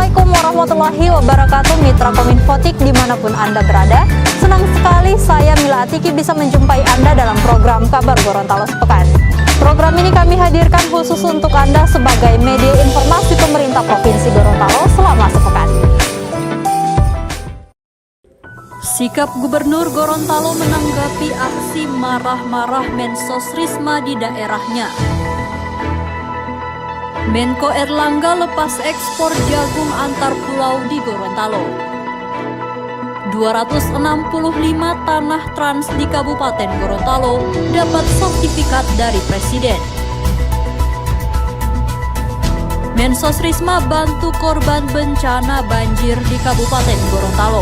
Assalamualaikum warahmatullahi wabarakatuh, Mitra Kominfotik dimanapun Anda berada. Senang sekali saya Mila Atiki bisa menjumpai Anda dalam program Kabar Gorontalo Sepekan. Program ini kami hadirkan khusus untuk Anda sebagai media informasi pemerintah Provinsi Gorontalo selama sepekan. Sikap Gubernur Gorontalo menanggapi aksi marah-marah Mensos Risma di daerahnya. Menko Erlangga lepas ekspor jagung antar pulau di Gorontalo. 265 tanah trans di Kabupaten Gorontalo dapat sertifikat dari Presiden. Mensos Risma bantu korban bencana banjir di Kabupaten Gorontalo.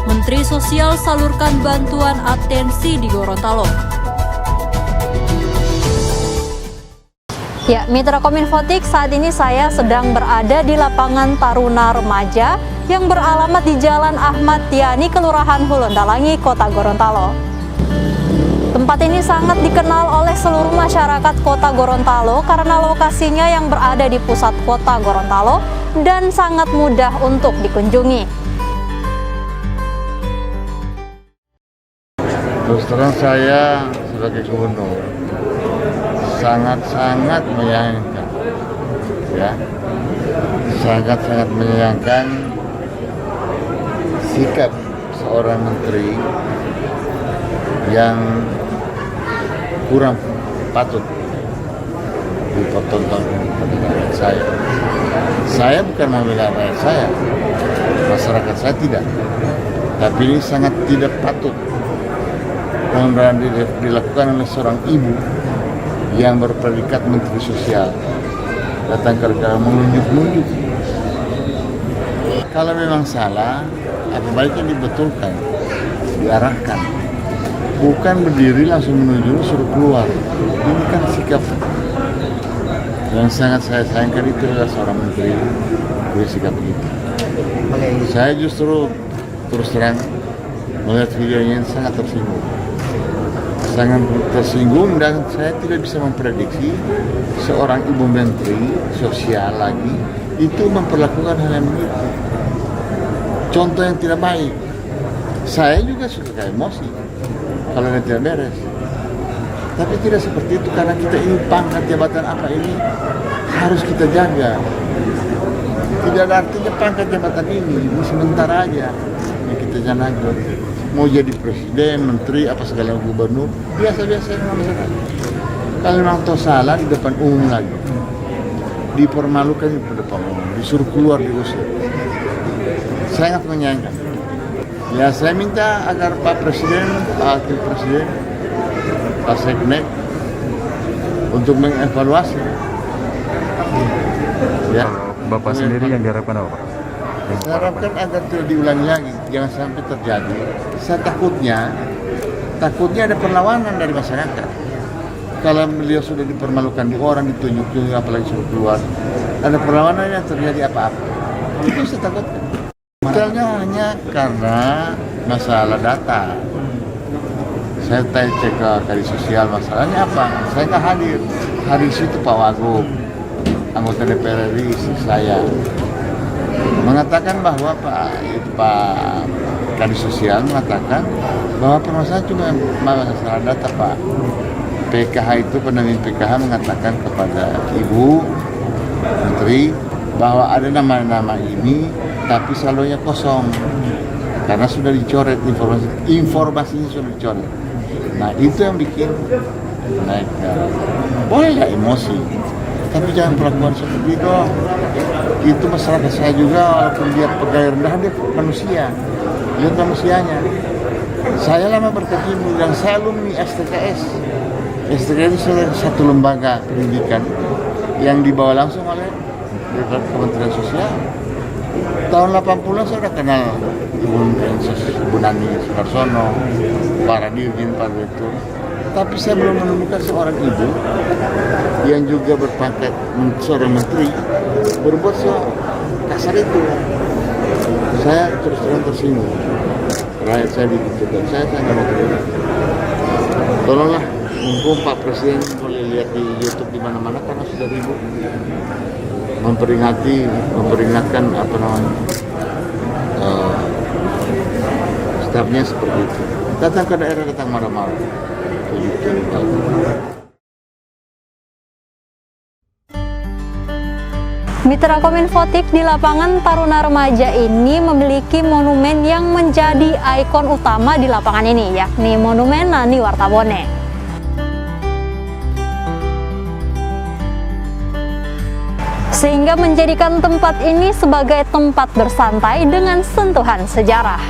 Menteri Sosial salurkan bantuan atensi di Gorontalo. Ya, Mitra Kominfotik, saat ini saya sedang berada di lapangan Taruna Remaja yang beralamat di Jalan Ahmad Yani, Kelurahan Hulondalangi, Kota Gorontalo. Tempat ini sangat dikenal oleh seluruh masyarakat Kota Gorontalo karena lokasinya yang berada di pusat Kota Gorontalo dan sangat mudah untuk dikunjungi. Terus terang saya sebagai gubernur sangat-sangat menyayangkan, ya, sangat-sangat menyayangkan sikap seorang menteri yang kurang patut dipertontonkan kepada rakyat saya. Saya bukan membela rakyat saya, masyarakat saya tidak, tapi ini sangat tidak patut yang dilakukan oleh seorang ibu yang berpredikat Menteri Sosial datang ke negara menunjuk-nunjuk. Kalau memang salah, apa baiknya dibetulkan, diarahkan, bukan berdiri langsung menuju suruh keluar. Ini kan sikap yang sangat saya sayangkan, itu adalah seorang menteri bersikap begitu. Saya justru terus terang melihat videonya sangat tersinggung dan saya tidak bisa memprediksi seorang ibu menteri sosial lagi itu memperlakukan hal yang begitu. Contoh yang tidak baik. Saya juga suka emosi kalau yang tidak beres, tapi tidak seperti itu, karena kita ini pangkat jabatan apa ini harus kita jaga. Tidak ada artinya pangkat jabatan ini sementara aja yang kita jaga. Mau jadi presiden, menteri, apa segala, gubernur, biasa-biasa masyarakat. Kalau memang toh salah di depan umum lagi, dipermalukan di depan umum, disuruh keluar, diusir. Sangat menyayangkan. Ya, saya minta agar Pak Presiden, Pak Wakil Presiden, Pak Seknek untuk mengevaluasi. Ya. Bapak sendiri yang diharapkan apa, Pak? Saya harapkan agar tidak diulangi lagi, jangan sampai terjadi. Saya takutnya ada perlawanan dari masyarakat. Kalau beliau sudah dipermalukan di orang, ditunjuk-tunjuk, apalagi suruh keluar, ada perlawanan yang terjadi apa-apa. Itu saya takutkan. Detailnya hanya karena masalah data. Saya cek ke Kadis Sosial, masalahnya apa? Saya nggak hadir. Hadir situ Pak Wagub, anggota DPR RI, saya mengatakan bahwa Pak Kadis Sosial mengatakan bahwa permasalahan cuma masalah data, Pak. PKH itu, pendamping PKH mengatakan kepada Ibu Menteri bahwa ada nama-nama ini tapi saldonya kosong karena sudah dicoret, informasinya sudah dicoret. Nah, itu yang bikin naik. Boleh ya emosi, tapi jangan perlakuan seperti itu. Itu masyarakat saya juga, walaupun dia pegawai rendah, dia manusia. Lihat manusianya. Saya lama berkecimpung dan saya alumni STKS. STKS itu satu lembaga pendidikan yang dibawa langsung oleh Kementerian Sosial. Tahun 80-an saya sudah kenal Ibu Nani Sukarsono, para dirjen, para direktur. Tapi saya belum menemukan seorang ibu yang juga berpangkat seorang menteri berbuat kasar itu. Saya terus terang tersinggung. Rakyat saya dikutuk, saya nggak mau terima. Tolonglah, mumpung Pak Presiden boleh lihat di YouTube di mana-mana karena sudah ribut. memperingatkan apa namanya stafnya seperti itu. Datang ke daerah, datang marah-marah. Mitra Kominfotik di lapangan Taruna Remaja ini memiliki monumen yang menjadi ikon utama di lapangan ini, yakni Monumen Nani Wartabone. Sehingga menjadikan tempat ini sebagai tempat bersantai dengan sentuhan sejarah.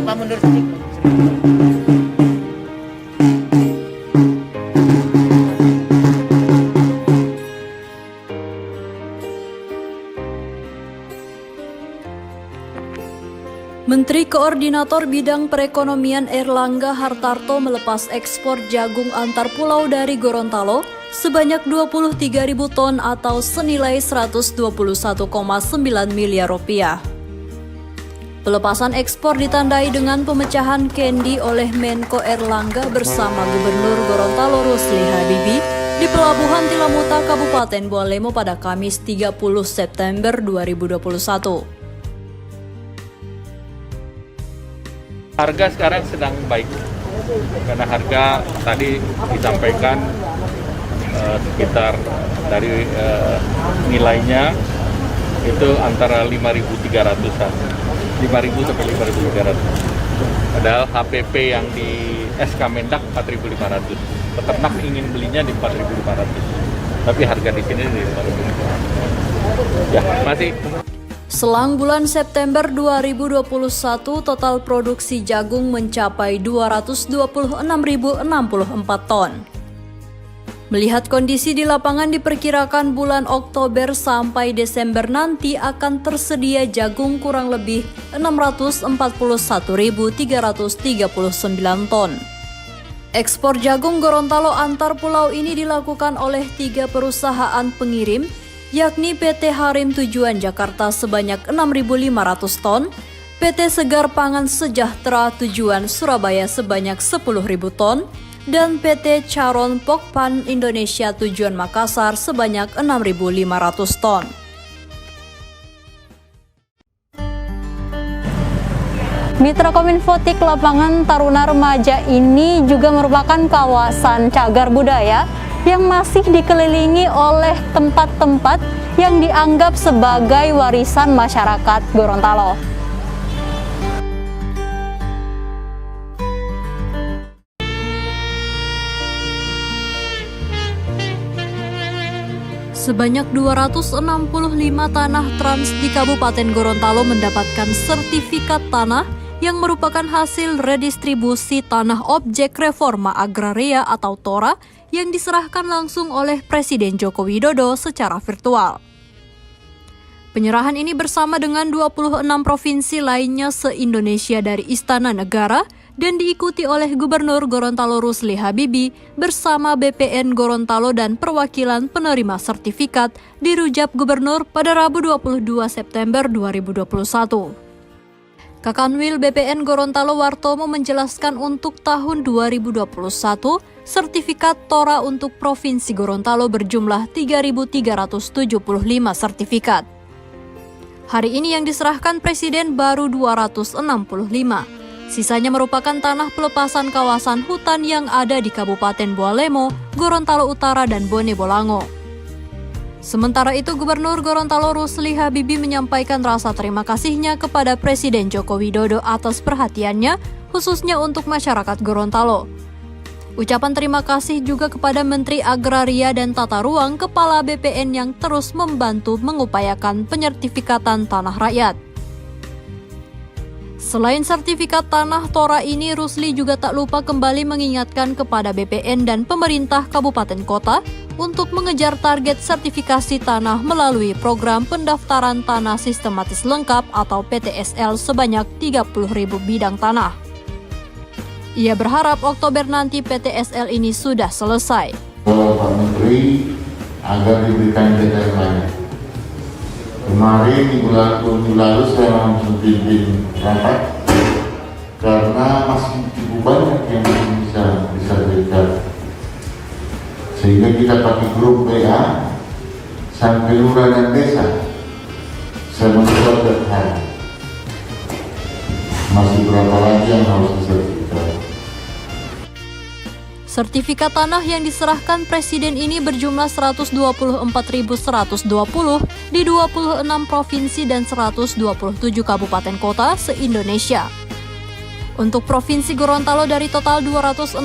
Pak mundur sedikit. Menteri Koordinator Bidang Perekonomian Erlangga Hartarto melepas ekspor jagung antar pulau dari Gorontalo sebanyak 23.000 ton atau senilai 121,9 miliar rupiah. Pelepasan ekspor ditandai dengan pemecahan kendi oleh Menko Erlangga bersama Gubernur Gorontalo Rusli Habibie di Pelabuhan Tilamuta Kabupaten Bualemo pada Kamis 30 September 2021. Harga sekarang sedang baik, karena harga tadi disampaikan sekitar dari nilainya itu antara 5.300-an, 5.000 sampai 5.300. Padahal HPP yang di SK Mendak 4.500. Peternak ingin belinya di 4.500, tapi harga di sini di 5.500. Ya, masih. Selang bulan September 2021, total produksi jagung mencapai 226.064 ton. Melihat kondisi di lapangan, diperkirakan bulan Oktober sampai Desember nanti akan tersedia jagung kurang lebih 641.339 ton. Ekspor jagung Gorontalo antar pulau ini dilakukan oleh 3 perusahaan pengirim, yakni PT Harim Tujuan Jakarta sebanyak 6.500 ton, PT Segar Pangan Sejahtera Tujuan Surabaya sebanyak 10.000 ton, dan PT Charon Pokpan Indonesia Tujuan Makassar sebanyak 6.500 ton. Mitra Kominfotik lapangan Taruna Remaja ini juga merupakan kawasan cagar budaya yang masih dikelilingi oleh tempat-tempat yang dianggap sebagai warisan masyarakat Gorontalo. Sebanyak 265 tanah trans di Kabupaten Gorontalo mendapatkan sertifikat tanah yang merupakan hasil redistribusi tanah objek reforma agraria atau TORA yang diserahkan langsung oleh Presiden Joko Widodo secara virtual. Penyerahan ini bersama dengan 26 provinsi lainnya se-Indonesia dari Istana Negara dan diikuti oleh Gubernur Gorontalo Rusli Habibie bersama BPN Gorontalo dan perwakilan penerima sertifikat di Rujab Gubernur pada Rabu 22 September 2021. Kakanwil BPN Gorontalo Wartomo menjelaskan untuk tahun 2021, sertifikat TORA untuk Provinsi Gorontalo berjumlah 3.375 sertifikat. Hari ini yang diserahkan Presiden baru 265. Sisanya merupakan tanah pelepasan kawasan hutan yang ada di Kabupaten Bualemo, Gorontalo Utara, dan Bone Bolango. Sementara itu, Gubernur Gorontalo Rusli Habibie menyampaikan rasa terima kasihnya kepada Presiden Joko Widodo atas perhatiannya, khususnya untuk masyarakat Gorontalo. Ucapan terima kasih juga kepada Menteri Agraria dan Tata Ruang Kepala BPN yang terus membantu mengupayakan penyertifikatan tanah rakyat. Selain sertifikat tanah Tora ini, Rusli juga tak lupa kembali mengingatkan kepada BPN dan pemerintah kabupaten kota untuk mengejar target sertifikasi tanah melalui program pendaftaran tanah sistematis lengkap atau PTSL sebanyak 30.000 bidang tanah. Ia berharap Oktober nanti PTSL ini sudah selesai. Pak Menteri agar diberikan deadline. Kemarin minggu lalu saya langsung pimpin rapat karena masih cukup banyak yang bisa berikan, sehingga kita pakai grup WA sampai lurah dan desa. Saya mencoba tiap hari. Masih berapa lagi yang harus disertifikat? Sertifikat tanah yang diserahkan Presiden ini berjumlah 124.120 di 26 provinsi dan 127 kabupaten kota se-Indonesia. Untuk Provinsi Gorontalo dari total 265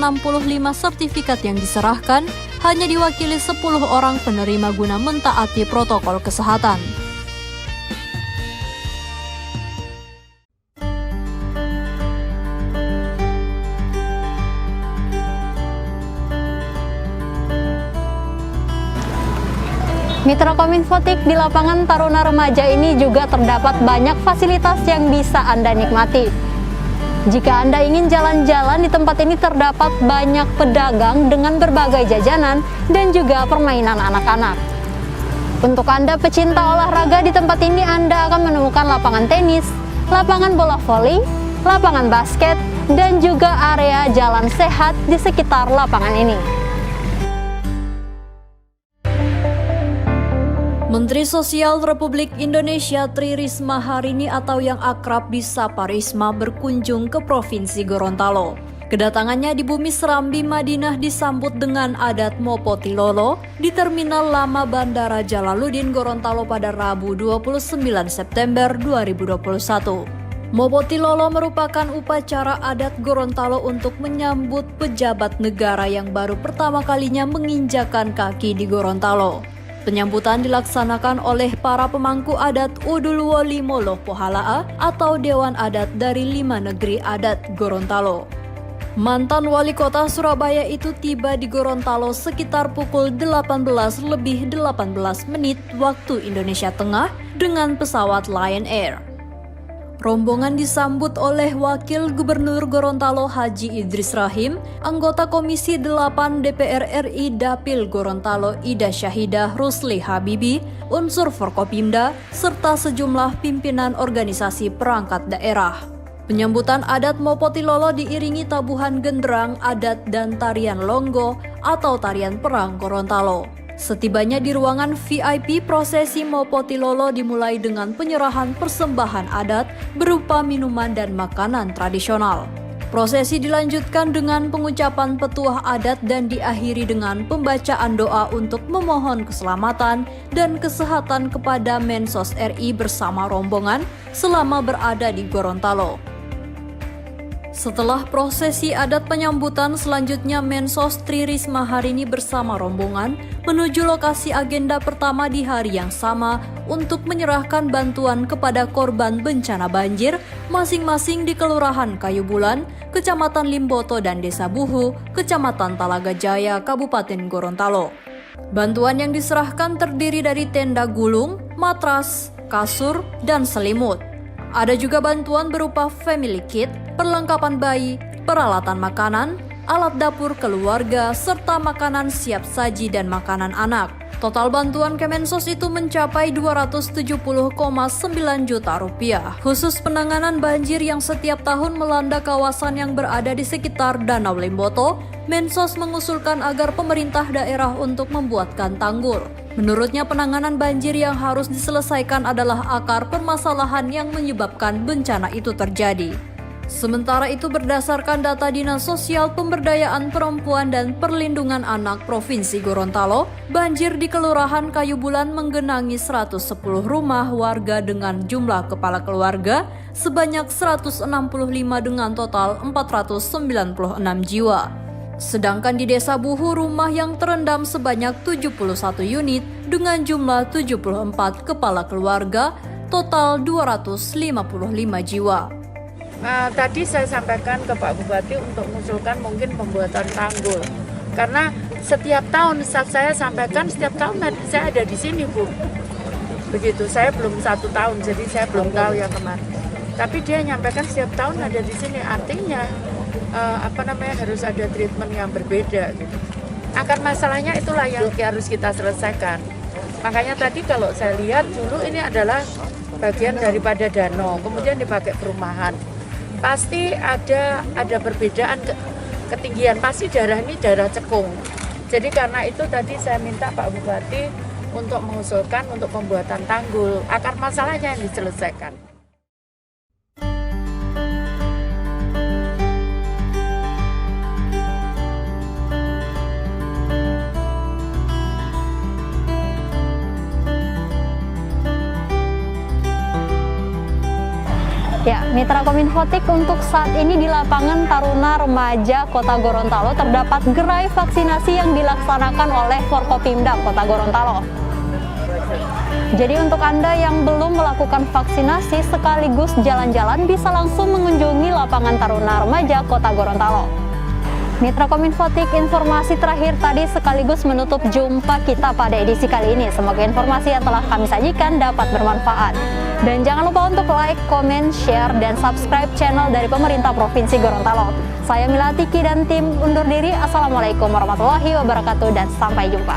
sertifikat yang diserahkan, hanya diwakili 10 orang penerima guna mentaati protokol kesehatan. Mitra Kominfotik, di lapangan Taruna Remaja ini juga terdapat banyak fasilitas yang bisa Anda nikmati. Jika Anda ingin jalan-jalan, di tempat ini terdapat banyak pedagang dengan berbagai jajanan dan juga permainan anak-anak. Untuk Anda pecinta olahraga, di tempat ini Anda akan menemukan lapangan tenis, lapangan bola voli, lapangan basket, dan juga area jalan sehat di sekitar lapangan ini. Menteri Sosial Republik Indonesia Tri Risma hari ini atau yang akrab disapa Risma berkunjung ke Provinsi Gorontalo. Kedatangannya di Bumi Serambi Madinah disambut dengan adat Mopotilolo di Terminal Lama Bandara Jalaluddin Gorontalo pada Rabu 29 September 2021. Mopotilolo merupakan upacara adat Gorontalo untuk menyambut pejabat negara yang baru pertama kalinya menginjakan kaki di Gorontalo. Penyambutan dilaksanakan oleh para pemangku adat Udulwoli Moloh Pohalaa atau Dewan Adat dari 5 negeri adat Gorontalo. Mantan Wali Kota Surabaya itu tiba di Gorontalo sekitar pukul 18:18 waktu Indonesia Tengah dengan pesawat Lion Air. Rombongan disambut oleh Wakil Gubernur Gorontalo Haji Idris Rahim, anggota Komisi 8 DPR RI Dapil Gorontalo Ida Syahidah Rusli Habibi, unsur Forkopimda, serta sejumlah pimpinan organisasi perangkat daerah. Penyambutan adat Mopotilolo diiringi tabuhan genderang adat dan tarian longgo atau tarian perang Gorontalo. Setibanya di ruangan VIP, prosesi Mopotilolo dimulai dengan penyerahan persembahan adat berupa minuman dan makanan tradisional. Prosesi dilanjutkan dengan pengucapan petuah adat dan diakhiri dengan pembacaan doa untuk memohon keselamatan dan kesehatan kepada Mensos RI bersama rombongan selama berada di Gorontalo. Setelah prosesi adat penyambutan, selanjutnya Mensos Tri Risma hari ini bersama rombongan menuju lokasi agenda pertama di hari yang sama untuk menyerahkan bantuan kepada korban bencana banjir masing-masing di Kelurahan Kayu Bulan, Kecamatan Limboto dan Desa Buhu, Kecamatan Talaga Jaya, Kabupaten Gorontalo. Bantuan yang diserahkan terdiri dari tenda gulung, matras, kasur, dan selimut. Ada juga bantuan berupa family kit, perlengkapan bayi, peralatan makanan, alat dapur keluarga, serta makanan siap saji dan makanan anak. Total bantuan Kemensos itu mencapai 270,9 juta rupiah. Khusus penanganan banjir yang setiap tahun melanda kawasan yang berada di sekitar Danau Limboto, Mensos mengusulkan agar pemerintah daerah untuk membuatkan tanggul. Menurutnya, penanganan banjir yang harus diselesaikan adalah akar permasalahan yang menyebabkan bencana itu terjadi. Sementara itu, berdasarkan data Dinas Sosial Pemberdayaan Perempuan dan Perlindungan Anak Provinsi Gorontalo, banjir di Kelurahan Kayu Bulan menggenangi 110 rumah warga dengan jumlah kepala keluarga sebanyak 165 dengan total 496 jiwa. Sedangkan di Desa Buhu, rumah yang terendam sebanyak 71 unit dengan jumlah 74 kepala keluarga, total 255 jiwa. Tadi saya sampaikan ke Pak Bupati untuk mengusulkan mungkin pembuatan tanggul. Karena setiap tahun saya sampaikan setiap tahun saya ada di sini, Bu. Begitu, saya belum 1 tahun, jadi saya belum tahu yang kemarin. Tapi dia nyampaikan setiap tahun ada di sini, artinya harus ada treatment yang berbeda gitu. Akar masalahnya itulah yang harus kita selesaikan. Makanya tadi kalau saya lihat dulu ini adalah bagian daripada danau, kemudian dipakai perumahan. Pasti ada perbedaan ketinggian, pasti daerah ini daerah cekung. Jadi karena itu tadi saya minta Pak Bupati untuk mengusulkan untuk pembuatan tanggul, akar masalahnya yang diselesaikan. Ya, Mitra Kominfotik, untuk saat ini di lapangan Taruna Remaja Kota Gorontalo terdapat gerai vaksinasi yang dilaksanakan oleh Forkopimda Kota Gorontalo. Jadi untuk Anda yang belum melakukan vaksinasi sekaligus jalan-jalan bisa langsung mengunjungi lapangan Taruna Remaja Kota Gorontalo. Mitra Kominfotik, informasi terakhir tadi sekaligus menutup jumpa kita pada edisi kali ini. Semoga informasi yang telah kami sajikan dapat bermanfaat. Dan jangan lupa untuk like, comment, share, dan subscribe channel dari pemerintah Provinsi Gorontalo. Saya Mila Tiki dan tim undur diri. Assalamualaikum warahmatullahi wabarakatuh dan sampai jumpa.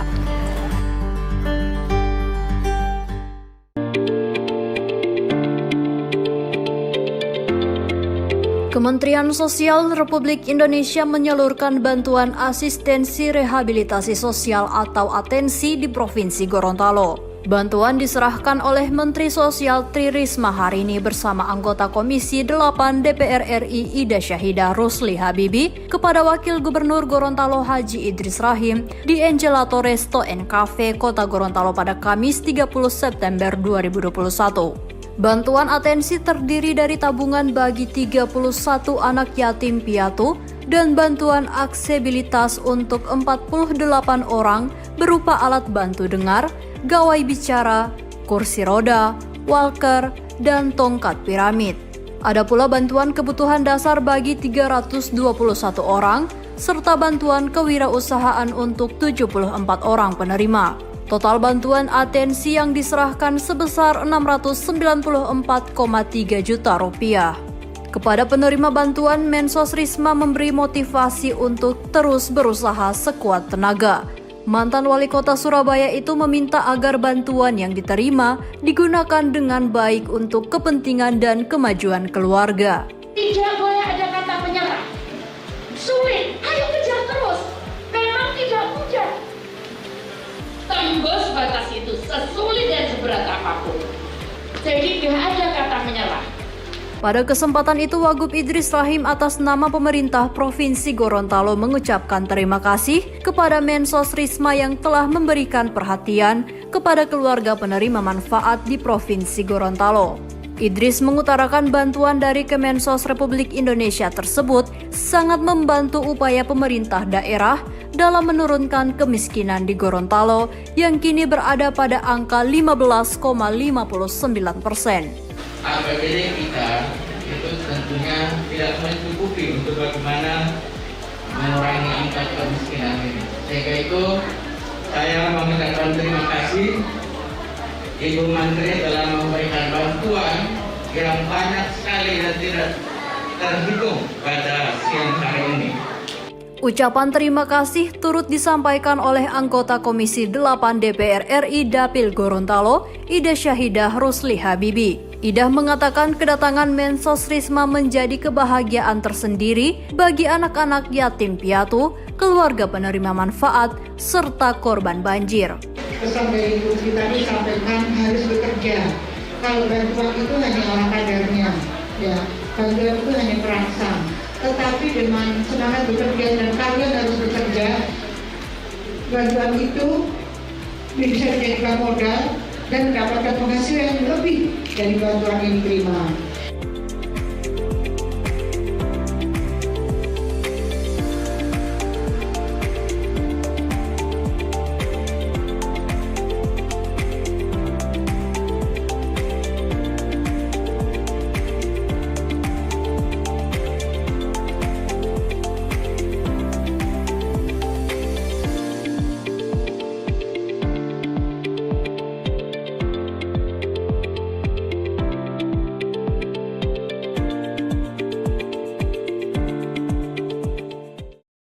Kementerian Sosial Republik Indonesia menyalurkan bantuan asistensi rehabilitasi sosial atau ATENSI di Provinsi Gorontalo. Bantuan diserahkan oleh Menteri Sosial Tri Risma hari ini bersama anggota Komisi 8 DPR RI Ida Syahidah Rusli Habibi kepada Wakil Gubernur Gorontalo Haji Idris Rahim di Engelato Resto & Cafe Kota Gorontalo pada Kamis 30 September 2021. Bantuan ATENSI terdiri dari tabungan bagi 31 anak yatim piatu dan bantuan aksesibilitas untuk 48 orang berupa alat bantu dengar, gawai bicara, kursi roda, walker, dan tongkat piramid. Ada pula bantuan kebutuhan dasar bagi 321 orang, serta bantuan kewirausahaan untuk 74 orang penerima. Total bantuan ATENSI yang diserahkan sebesar Rp694,3 juta. Kepada penerima bantuan, Mensos Risma memberi motivasi untuk terus berusaha sekuat tenaga. Mantan Wali Kota Surabaya itu meminta agar bantuan yang diterima digunakan dengan baik untuk kepentingan dan kemajuan keluarga. Tidak boleh ada kata menyerah. Sulit, ayo kejar terus. Memang tidak mudah. Tembus batas itu sesulit dan seberat apapun. Jadi tidak ada kata menyerah. Pada kesempatan itu, Wagub Idris Rahim atas nama pemerintah Provinsi Gorontalo mengucapkan terima kasih kepada Mensos Risma yang telah memberikan perhatian kepada keluarga penerima manfaat di Provinsi Gorontalo. Idris mengutarakan bantuan dari Kemensos Republik Indonesia tersebut sangat membantu upaya pemerintah daerah dalam menurunkan kemiskinan di Gorontalo yang kini berada pada angka 15,59%. APBD kita itu tentunya tidak mencukupi untuk bagaimana mengurangi angka kemiskinan ini. Sehingga itu saya mengucapkan terima kasih Ibu Menteri telah memberikan bantuan yang banyak sekali dan tidak terhitung pada siang hari ini. Ucapan terima kasih turut disampaikan oleh anggota Komisi 8 DPR RI Dapil Gorontalo, Ida Syahidah Rusli Habibi. Ida mengatakan kedatangan Mensos Risma menjadi kebahagiaan tersendiri bagi anak-anak yatim piatu, keluarga penerima manfaat, serta korban banjir. Pesan dari Ibu kita disampaikan harus bekerja. Kalau bantuan itu hanya orang kadarnya, ya bantuan itu hanya perangsang. Tetapi dengan semangat bekerja dan kalian harus bekerja, bantuan itu bisa dijadikan modal dan mendapatkan penghasilan yang lebih dari bantuan yang diterima.